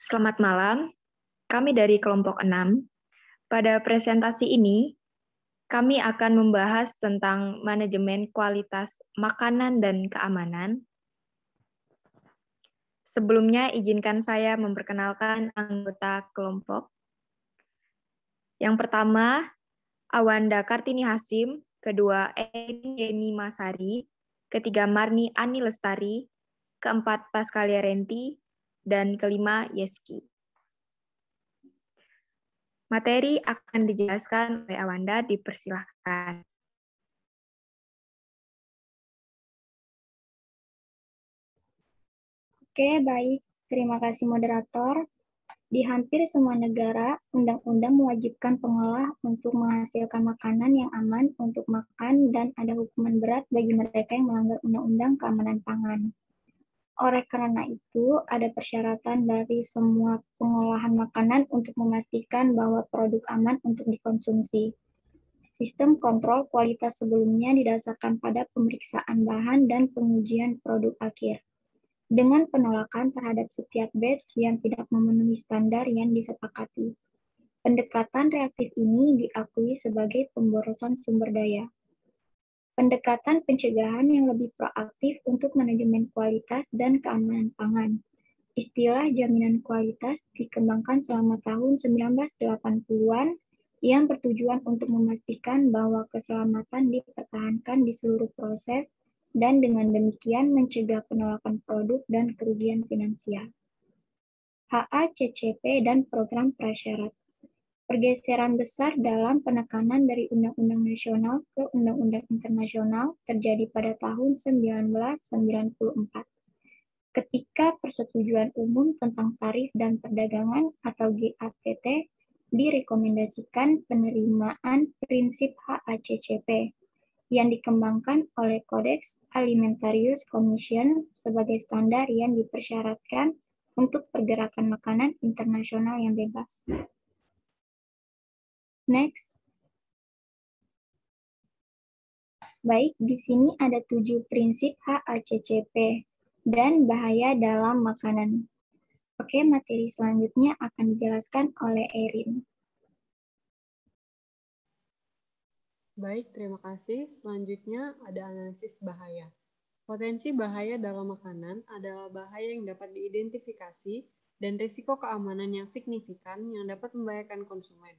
Selamat malam, kami dari kelompok 6. Pada presentasi ini, kami akan membahas tentang manajemen kualitas makanan dan keamanan. Sebelumnya, izinkan saya memperkenalkan anggota kelompok. Yang pertama, Awanda Kartini Hasim, kedua Eni Masari, ketiga Marni Ani Lestari, keempat Pascalia Renti, dan kelima Yeski. Materi akan dijelaskan oleh Awanda, dipersilahkan. Oke, baik. Terima kasih moderator. Di hampir semua negara, undang-undang mewajibkan pengolah untuk menghasilkan makanan yang aman untuk makan dan ada hukuman berat bagi mereka yang melanggar undang-undang keamanan pangan. Oleh karena itu, ada persyaratan dari semua pengolahan makanan untuk memastikan bahwa produk aman untuk dikonsumsi. Sistem kontrol kualitas sebelumnya didasarkan pada pemeriksaan bahan dan pengujian produk akhir, dengan penolakan terhadap setiap batch yang tidak memenuhi standar yang disepakati. Pendekatan reaktif ini diakui sebagai pemborosan sumber daya. Pendekatan pencegahan yang lebih proaktif untuk manajemen kualitas dan keamanan pangan. Istilah jaminan kualitas dikembangkan selama tahun 1980-an yang bertujuan untuk memastikan bahwa keselamatan dipertahankan di seluruh proses dan dengan demikian mencegah penolakan produk dan kerugian finansial. HACCP dan program prasyarat. Pergeseran besar dalam penekanan dari undang-undang nasional ke undang-undang internasional terjadi pada tahun 1994. Ketika Persetujuan Umum tentang Tarif dan Perdagangan atau GATT direkomendasikan penerimaan prinsip HACCP yang dikembangkan oleh Codex Alimentarius Commission sebagai standar yang dipersyaratkan untuk pergerakan makanan internasional yang bebas. Next. Baik, di sini ada 7 prinsip HACCP dan bahaya dalam makanan. Oke, materi selanjutnya akan dijelaskan oleh Erin. Baik, terima kasih. Selanjutnya ada analisis bahaya. Potensi bahaya dalam makanan adalah bahaya yang dapat diidentifikasi dan risiko keamanan yang signifikan yang dapat membahayakan konsumen.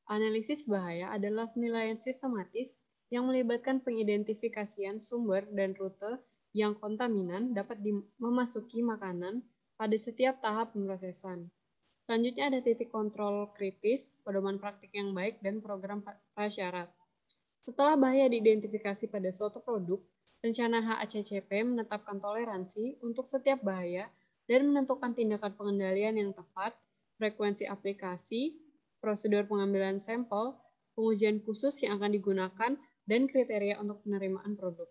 Analisis bahaya adalah penilaian sistematis yang melibatkan pengidentifikasian sumber dan rute yang kontaminan dapat memasuki makanan pada setiap tahap pemrosesan. Selanjutnya ada titik kontrol kritis, pedoman praktik yang baik, dan program prasyarat. Setelah bahaya diidentifikasi pada suatu produk, rencana HACCP menetapkan toleransi untuk setiap bahaya dan menentukan tindakan pengendalian yang tepat, frekuensi aplikasi, prosedur pengambilan sampel, pengujian khusus yang akan digunakan, dan kriteria untuk penerimaan produk.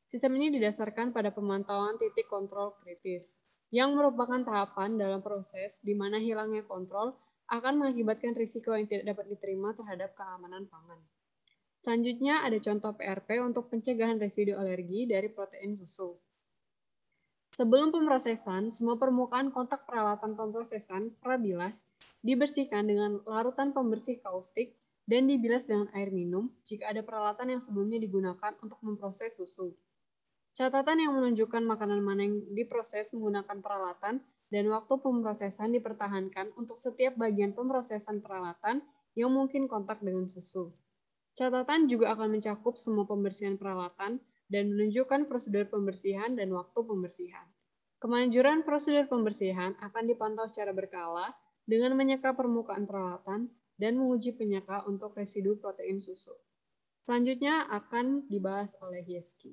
Sistem ini didasarkan pada pemantauan titik kontrol kritis, yang merupakan tahapan dalam proses di mana hilangnya kontrol akan mengakibatkan risiko yang tidak dapat diterima terhadap keamanan pangan. Selanjutnya ada contoh PRP untuk pencegahan residu alergi dari protein susu. Sebelum pemrosesan, semua permukaan kontak peralatan pemrosesan prabilas dibersihkan dengan larutan pembersih kaustik dan dibilas dengan air minum jika ada peralatan yang sebelumnya digunakan untuk memproses susu. Catatan yang menunjukkan makanan mana yang diproses menggunakan peralatan dan waktu pemrosesan dipertahankan untuk setiap bagian pemrosesan peralatan yang mungkin kontak dengan susu. Catatan juga akan mencakup semua pembersihan peralatan dan menunjukkan prosedur pembersihan dan waktu pembersihan. Kemanjuran prosedur pembersihan akan dipantau secara berkala dengan menyeka permukaan peralatan dan menguji penyeka untuk residu protein susu. Selanjutnya akan dibahas oleh Yeski.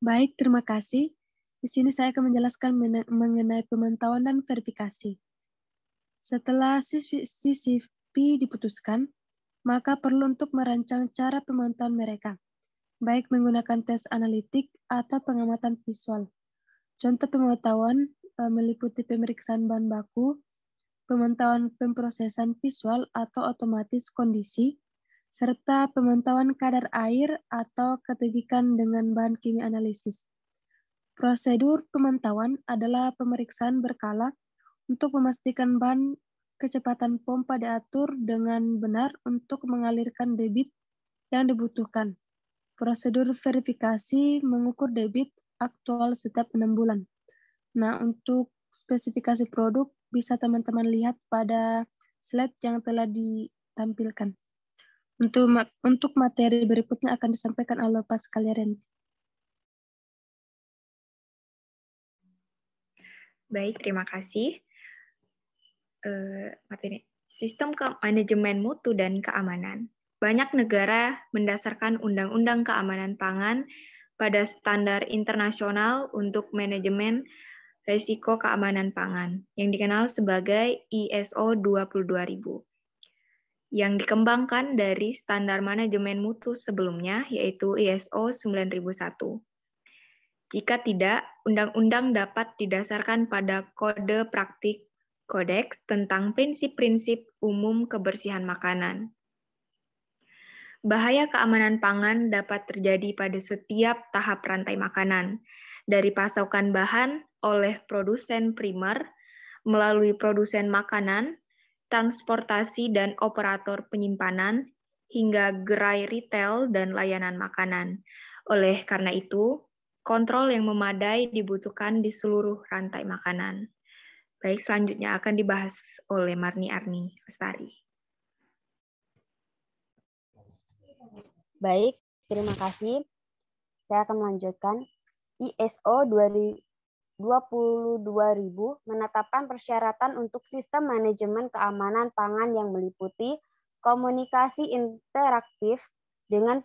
Baik, terima kasih. Di sini saya akan menjelaskan mengenai pemantauan dan verifikasi. Setelah CCP diputuskan, maka perlu untuk merancang cara pemantauan mereka, baik menggunakan tes analitik atau pengamatan visual. Contoh pemantauan meliputi pemeriksaan bahan baku, pemantauan pemrosesan visual atau otomatis kondisi, serta pemantauan kadar air atau ketegikan dengan bahan kimia analisis. Prosedur pemantauan adalah pemeriksaan berkala untuk memastikan bahan kecepatan pompa diatur dengan benar untuk mengalirkan debit yang dibutuhkan. Prosedur verifikasi mengukur debit aktual setiap 6 bulan. Nah, untuk spesifikasi produk bisa teman-teman lihat pada slide yang telah ditampilkan. Untuk materi berikutnya akan disampaikan oleh Pak Scagliarenti. Baik, terima kasih. Materi sistem manajemen mutu dan keamanan. Banyak negara mendasarkan Undang-Undang Keamanan Pangan pada standar internasional untuk manajemen risiko keamanan pangan yang dikenal sebagai ISO 22000 yang dikembangkan dari standar manajemen mutu sebelumnya yaitu ISO 9001. Jika tidak, undang-undang dapat didasarkan pada kode praktik kodeks tentang prinsip-prinsip umum kebersihan makanan. Bahaya keamanan pangan dapat terjadi pada setiap tahap rantai makanan, dari pasokan bahan oleh produsen primer, melalui produsen makanan, transportasi dan operator penyimpanan, hingga gerai retail dan layanan makanan. Oleh karena itu, kontrol yang memadai dibutuhkan di seluruh rantai makanan. Baik, selanjutnya akan dibahas oleh Marni Arni Lestari. Baik, terima kasih. Saya akan melanjutkan. ISO 22000 menetapkan persyaratan untuk sistem manajemen keamanan pangan yang meliputi komunikasi interaktif dengan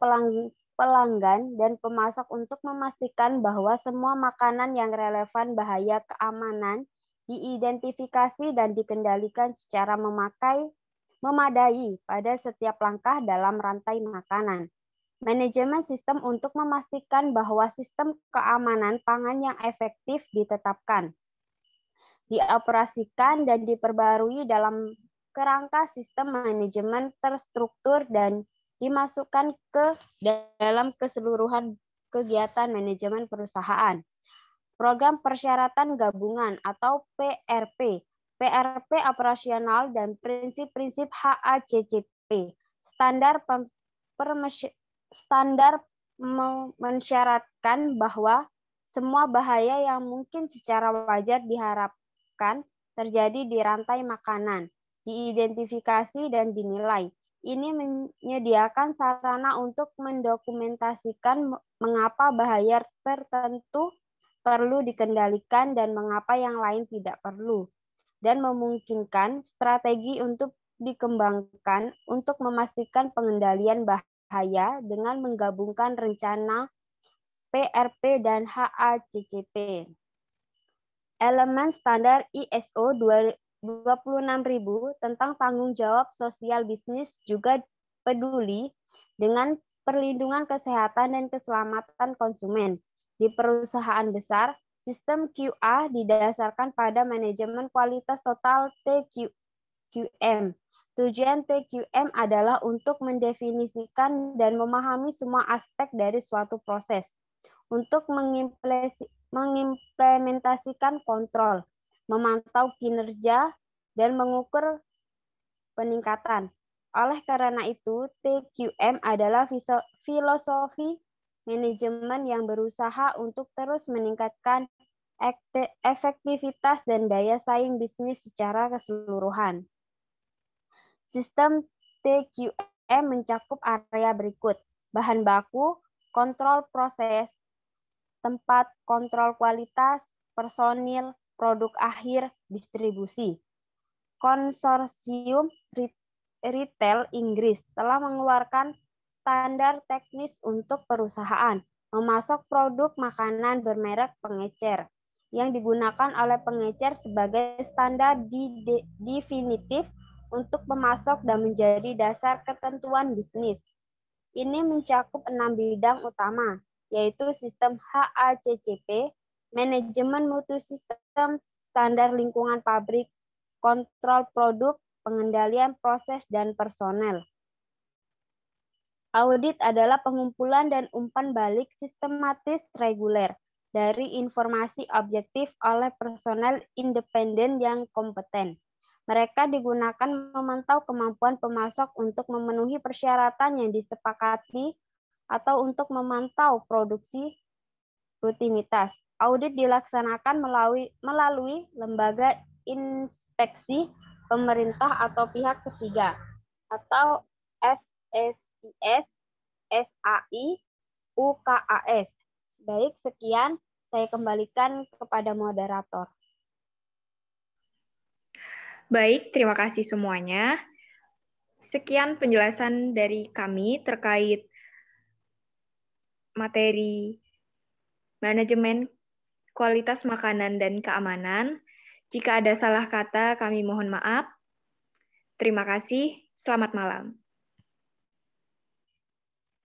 pelanggan dan pemasok untuk memastikan bahwa semua makanan yang relevan bahaya keamanan diidentifikasi dan dikendalikan secara memadai pada setiap langkah dalam rantai makanan. Manajemen sistem untuk memastikan bahwa sistem keamanan pangan yang efektif ditetapkan, dioperasikan, dan diperbarui dalam kerangka sistem manajemen terstruktur dan dimasukkan ke dalam keseluruhan kegiatan manajemen perusahaan. Program persyaratan gabungan atau PRP, PRP operasional dan prinsip-prinsip HACCP, standar mensyaratkan bahwa semua bahaya yang mungkin secara wajar diharapkan terjadi di rantai makanan, diidentifikasi dan dinilai. Ini menyediakan sarana untuk mendokumentasikan mengapa bahaya tertentu perlu dikendalikan dan mengapa yang lain tidak perlu, dan memungkinkan strategi untuk dikembangkan untuk memastikan pengendalian bahaya dengan menggabungkan rencana PRP dan HACCP. Elemen standar ISO 26000 tentang tanggung jawab sosial bisnis juga peduli dengan perlindungan kesehatan dan keselamatan konsumen. Di perusahaan besar, sistem QA didasarkan pada manajemen kualitas total TQM. Tujuan TQM adalah untuk mendefinisikan dan memahami semua aspek dari suatu proses, untuk mengimplementasikan kontrol, memantau kinerja, dan mengukur peningkatan. Oleh karena itu, TQM adalah filosofi manajemen yang berusaha untuk terus meningkatkan efektivitas dan daya saing bisnis secara keseluruhan. Sistem TQM mencakup area berikut: bahan baku, kontrol proses, tempat kontrol kualitas, personil, produk akhir, distribusi. Konsorsium Retail Inggris telah mengeluarkan standar teknis untuk perusahaan memasok produk makanan bermerek pengecer yang digunakan oleh pengecer sebagai standar definitif untuk memasok dan menjadi dasar ketentuan bisnis. Ini mencakup 6 bidang utama, yaitu sistem HACCP, manajemen mutu sistem, standar lingkungan pabrik, kontrol produk, pengendalian proses, dan personel. Audit adalah pengumpulan dan umpan balik sistematis reguler dari informasi objektif oleh personel independen yang kompeten. Mereka digunakan memantau kemampuan pemasok untuk memenuhi persyaratan yang disepakati atau untuk memantau produksi rutinitas. Audit dilaksanakan melalui lembaga inspeksi pemerintah atau pihak ketiga atau FSIS, SAI, UKAS. Baik, sekian. Saya kembalikan kepada moderator. Baik, terima kasih semuanya. Sekian penjelasan dari kami terkait materi manajemen kualitas makanan dan keamanan. Jika ada salah kata, kami mohon maaf. Terima kasih. Selamat malam.